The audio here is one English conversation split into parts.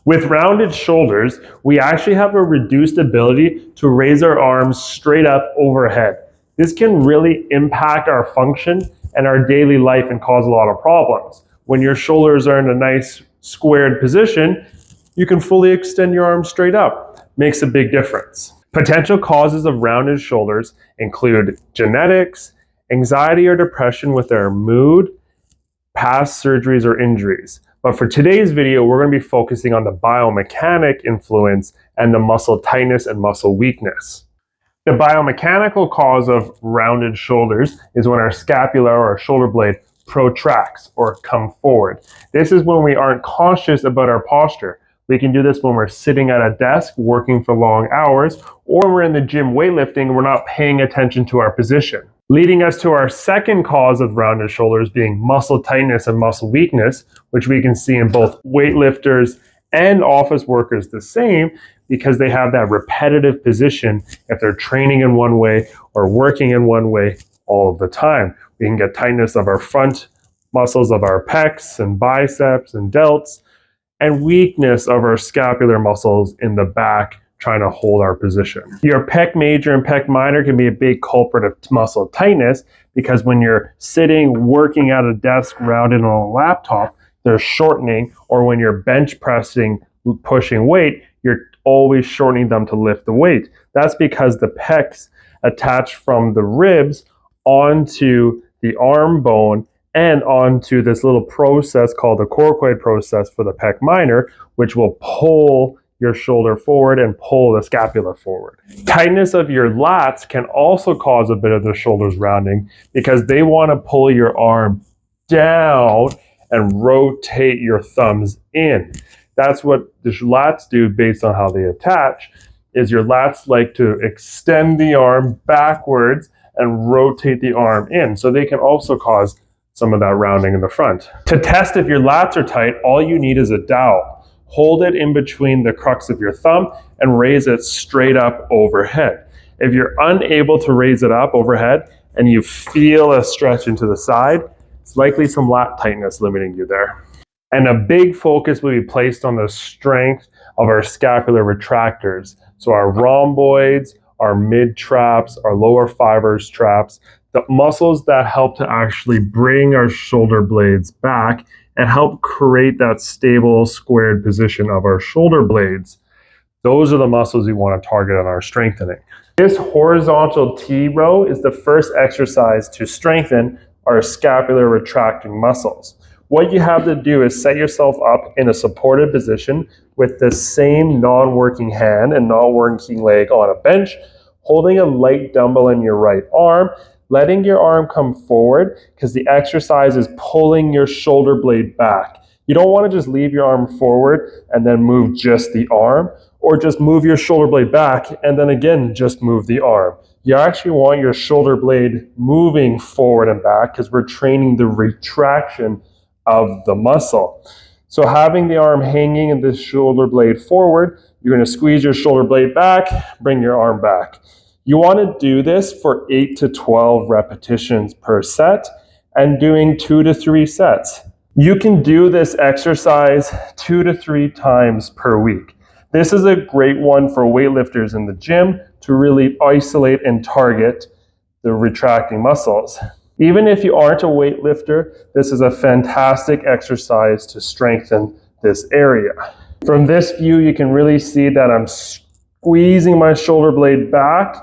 With rounded shoulders, we actually have a reduced ability to raise our arms straight up overhead. This can really impact our function and our daily life and cause a lot of problems. When your shoulders are in a nice squared position, you can fully extend your arms straight up. Makes a big difference. Potential causes of rounded shoulders include genetics, anxiety or depression with our mood, past surgeries or injuries. But for today's video, we're going to be focusing on the biomechanic influence and the muscle tightness and muscle weakness. The biomechanical cause of rounded shoulders is when our scapula or our shoulder blade protracts or come forward. This is when we aren't conscious about our posture. We can do this when we're sitting at a desk working for long hours, or when we're in the gym weightlifting and we're not paying attention to our position. Leading us to our second cause of rounded shoulders being muscle tightness and muscle weakness, which we can see in both weightlifters and office workers the same, because they have that repetitive position if they're training in one way or working in one way all of the time. We can get tightness of our front muscles of our pecs and biceps and delts, and weakness of our scapular muscles in the back trying to hold our position. Your pec major and pec minor can be a big culprit of muscle tightness, because when you're sitting, working at a desk, rounded on a laptop, they're shortening, or when you're bench pressing, pushing weight, you're always shortening them to lift the weight. That's because the pecs attach from the ribs onto the arm bone and onto this little process called the coracoid process for the pec minor, which will pull your shoulder forward and pull the scapula forward. Tightness of your lats can also cause a bit of the shoulders rounding, because they want to pull your arm down and rotate your thumbs in. That's what the lats do based on how they attach, is your lats like to extend the arm backwards and rotate the arm in. So they can also cause some of that rounding in the front. To test if your lats are tight, all you need is a dowel. Hold it in between the crux of your thumb and raise it straight up overhead. If you're unable to raise it up overhead and you feel a stretch into the side, it's likely some lat tightness limiting you there. And a big focus will be placed on the strength of our scapular retractors. So our rhomboids, our mid traps, our lower fibers traps, the muscles that help to actually bring our shoulder blades back and help create that stable squared position of our shoulder blades. Those are the muscles we want to target on our strengthening. This horizontal T row is the first exercise to strengthen our scapular retracting muscles. What you have to do is set yourself up in a supported position with the same non-working hand and non-working leg on a bench, holding a light dumbbell in your right arm, letting your arm come forward, because the exercise is pulling your shoulder blade back. You don't want to just leave your arm forward and then move just the arm, or just move your shoulder blade back and then again just move the arm. You actually want your shoulder blade moving forward and back, because we're training the retraction of the muscle. So having the arm hanging and the shoulder blade forward, you're going to squeeze your shoulder blade back, bring your arm back. You want to do this for 8 to 12 repetitions per set and doing 2 to 3 sets. You can do this exercise 2 to 3 times per week. This is a great one for weightlifters in the gym to really isolate and target the retracting muscles. Even if you aren't a weightlifter, this is a fantastic exercise to strengthen this area. From this view, you can really see that I'm squeezing my shoulder blade back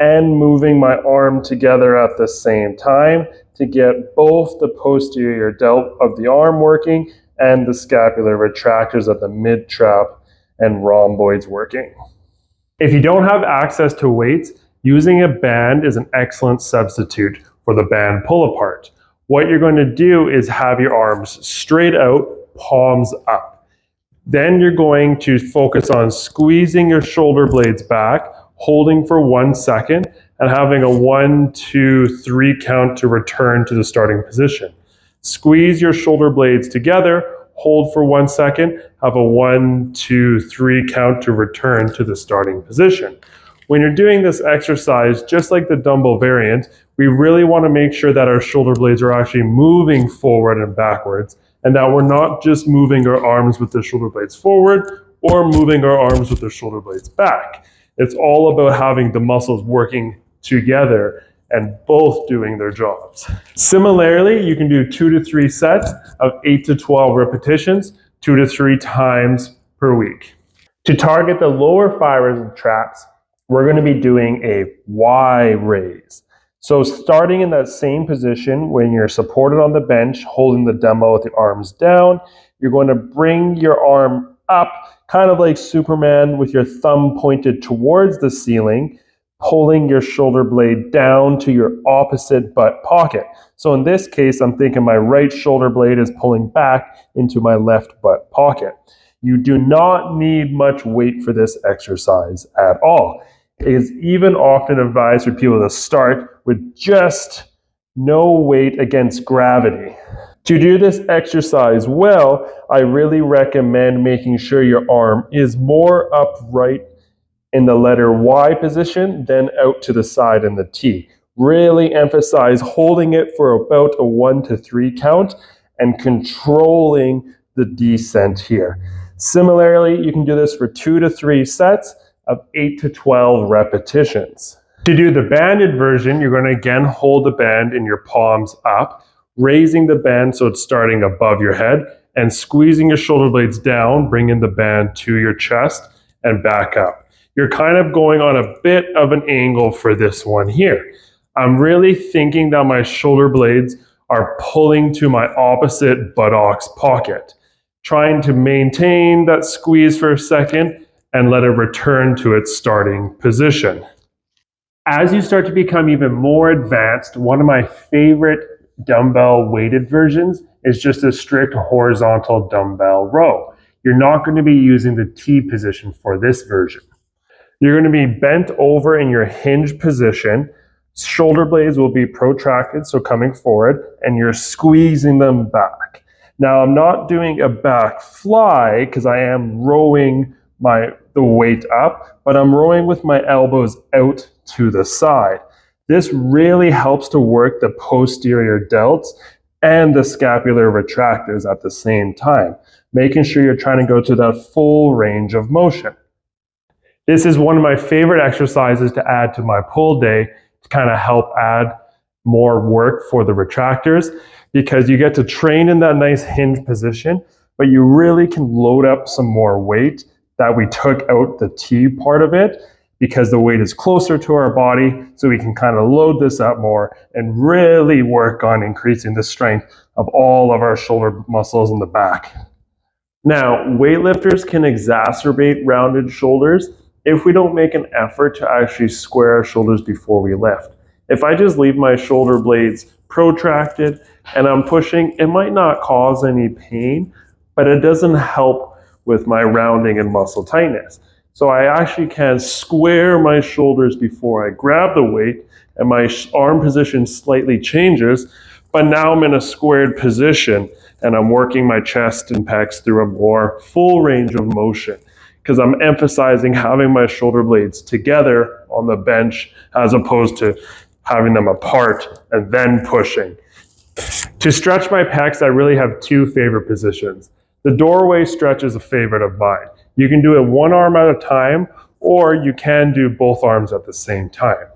and moving my arm together at the same time to get both the posterior delt of the arm working and the scapular retractors of the mid trap and rhomboids working. If you don't have access to weights, using a band is an excellent substitute for the band pull apart. What you're going to do is have your arms straight out, palms up. Then you're going to focus on squeezing your shoulder blades back, holding for 1 second, and having a 1, 2, 3 count to return to the starting position. Squeeze your shoulder blades together, hold for 1 second, have a 1, 2, 3 count to return to the starting position. When you're doing this exercise, just like the dumbbell variant, we really want to make sure that our shoulder blades are actually moving forward and backwards, and that we're not just moving our arms with the shoulder blades forward, or moving our arms with the shoulder blades back. It's all about having the muscles working together and both doing their jobs. Similarly, you can do 2 to 3 sets of 8 to 12 repetitions, 2 to 3 times per week. To target the lower fibers of traps, we're going to be doing a Y raise. So starting in that same position when you're supported on the bench, holding the dumbbell with the arms down, you're going to bring your arm up, kind of like Superman with your thumb pointed towards the ceiling, pulling your shoulder blade down to your opposite butt pocket. So in this case, I'm thinking my right shoulder blade is pulling back into my left butt pocket. You do not need much weight for this exercise at all. It is even often advised for people to start with just no weight against gravity. To do this exercise well, I really recommend making sure your arm is more upright in the letter Y position than out to the side in the T. Really emphasize holding it for about a 1 to 3 count and controlling the descent here. Similarly, you can do this for 2 to 3 sets of 8 to 12 repetitions. To do the banded version, you're going to again hold the band in your palms up, raising the band so it's starting above your head, and squeezing your shoulder blades down, bringing the band to your chest and back up. You're kind of going on a bit of an angle for this one here. I'm really thinking that my shoulder blades are pulling to my opposite buttocks pocket, trying to maintain that squeeze for a second and let it return to its starting position. As you start to become even more advanced, one of my favorite dumbbell weighted versions is just a strict horizontal dumbbell row. You're not going to be using the T position for this version. You're going to be bent over in your hinge position. Shoulder blades will be protracted, so coming forward, and you're squeezing them back. Now, I'm not doing a back fly because I am rowing the weight up, but I'm rowing with my elbows out to the side. This really helps to work the posterior delts and the scapular retractors at the same time, making sure you're trying to go to that full range of motion. This is one of my favorite exercises to add to my pull day to kind of help add more work for the retractors, because you get to train in that nice hinge position, but you really can load up some more weight that we took out the T part of it, because the weight is closer to our body, so we can kind of load this up more and really work on increasing the strength of all of our shoulder muscles in the back. Now, weightlifters can exacerbate rounded shoulders if we don't make an effort to actually square our shoulders before we lift. If I just leave my shoulder blades protracted and I'm pushing, it might not cause any pain, but it doesn't help with my rounding and muscle tightness. So I actually can square my shoulders before I grab the weight, and my arm position slightly changes, but now I'm in a squared position and I'm working my chest and pecs through a more full range of motion, because I'm emphasizing having my shoulder blades together on the bench as opposed to having them apart and then pushing. To stretch my pecs, I really have 2 favorite positions. The doorway stretch is a favorite of mine. You can do it one arm at a time, or you can do both arms at the same time.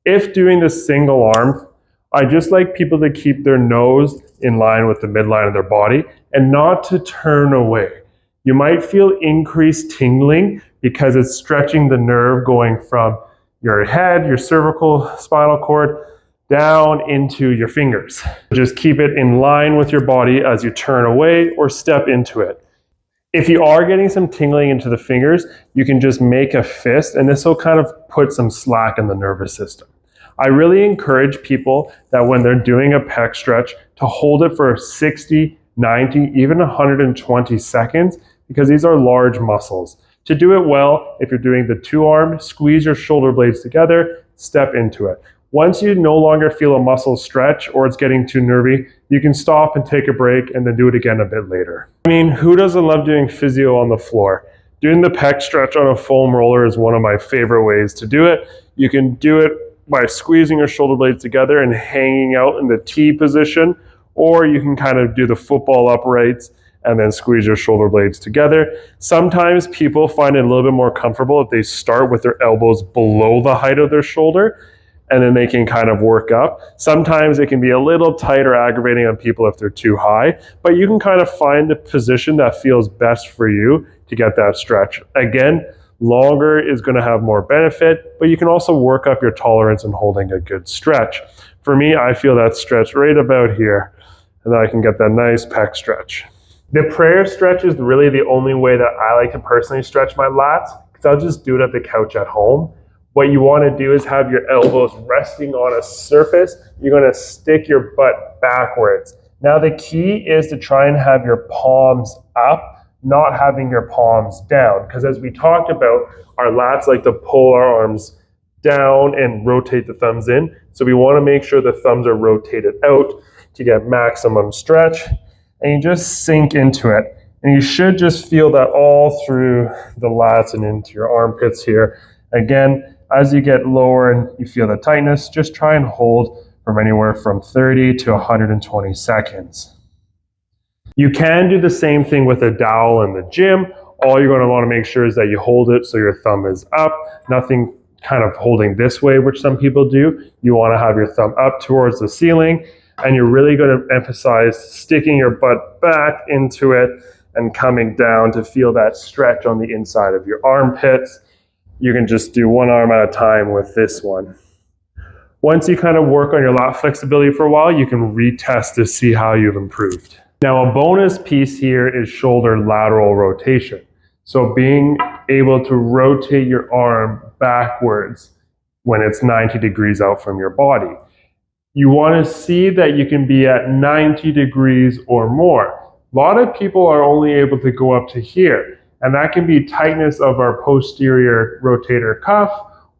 If doing the single arm, I just like people to keep their nose in line with the midline of their body and not to turn away. You might feel increased tingling because it's stretching the nerve going from your head, your cervical spinal cord, down into your fingers. Just keep it in line with your body as you turn away or step into it. If you are getting some tingling into the fingers, you can just make a fist, and this will kind of put some slack in the nervous system. I really encourage people that when they're doing a pec stretch to hold it for 60, 90, even 120 seconds, because these are large muscles. To do it well, if you're doing the 2-arm, squeeze your shoulder blades together, step into it. Once you no longer feel a muscle stretch or it's getting too nervy, you can stop and take a break and then do it again a bit later. I mean, who doesn't love doing physio on the floor? Doing the pec stretch on a foam roller is one of my favorite ways to do it. You can do it by squeezing your shoulder blades together and hanging out in the T position, or you can kind of do the football uprights and then squeeze your shoulder blades together. Sometimes people find it a little bit more comfortable if they start with their elbows below the height of their shoulder, and then they can kind of work up. Sometimes it can be a little tight or aggravating on people if they're too high, but you can kind of find the position that feels best for you to get that stretch. Again, longer is going to have more benefit, but you can also work up your tolerance in holding a good stretch. For me, I feel that stretch right about here, and then I can get that nice pec stretch. The prayer stretch is really the only way that I like to personally stretch my lats, because I'll just do it at the couch at home. What you want to do is have your elbows resting on a surface. You're going to stick your butt backwards. Now the key is to try and have your palms up, not having your palms down, because as we talked about, our lats like to pull our arms down and rotate the thumbs in. So we want to make sure the thumbs are rotated out to get maximum stretch, and you just sink into it. And you should just feel that all through the lats and into your armpits here. Again, as you get lower and you feel the tightness, just try and hold from anywhere from 30 to 120 seconds. You can do the same thing with a dowel in the gym. All you're going to want to make sure is that you hold it so your thumb is up, nothing kind of holding this way, which some people do. You want to have your thumb up towards the ceiling, and you're really going to emphasize sticking your butt back into it and coming down to feel that stretch on the inside of your armpits. You can just do one arm at a time with this one. Once you kind of work on your lat flexibility for a while, you can retest to see how you've improved. Now, a bonus piece here is shoulder lateral rotation. So being able to rotate your arm backwards when it's 90 degrees out from your body. You want to see that you can be at 90 degrees or more. A lot of people are only able to go up to here. And that can be tightness of our posterior rotator cuff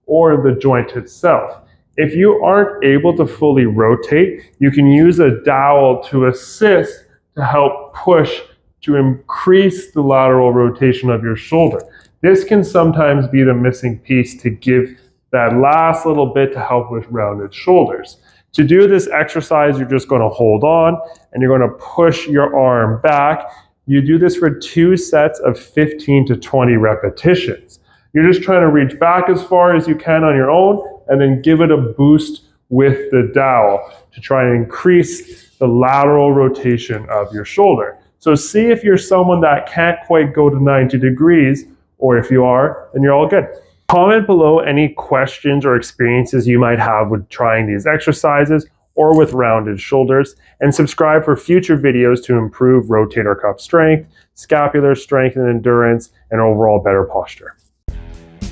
or the joint itself. If you aren't able to fully rotate, you can use a dowel to assist to help push to increase the lateral rotation of your shoulder. This can sometimes be the missing piece to give that last little bit to help with rounded shoulders. To do this exercise, you're just going to hold on and you're going to push your arm back. You do this for 2 sets of 15 to 20 repetitions. You're just trying to reach back as far as you can on your own and then give it a boost with the dowel to try and increase the lateral rotation of your shoulder. So see if you're someone that can't quite go to 90 degrees, or if you are, then you're all good. Comment below any questions or experiences you might have with trying these exercises or with rounded shoulders, and subscribe for future videos to improve rotator cuff strength, scapular strength and endurance, and overall better posture.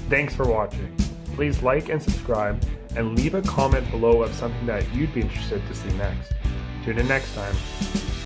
Thanks for watching. Please like and subscribe, and leave a comment below of something that you'd be interested to see next. Tune in next time.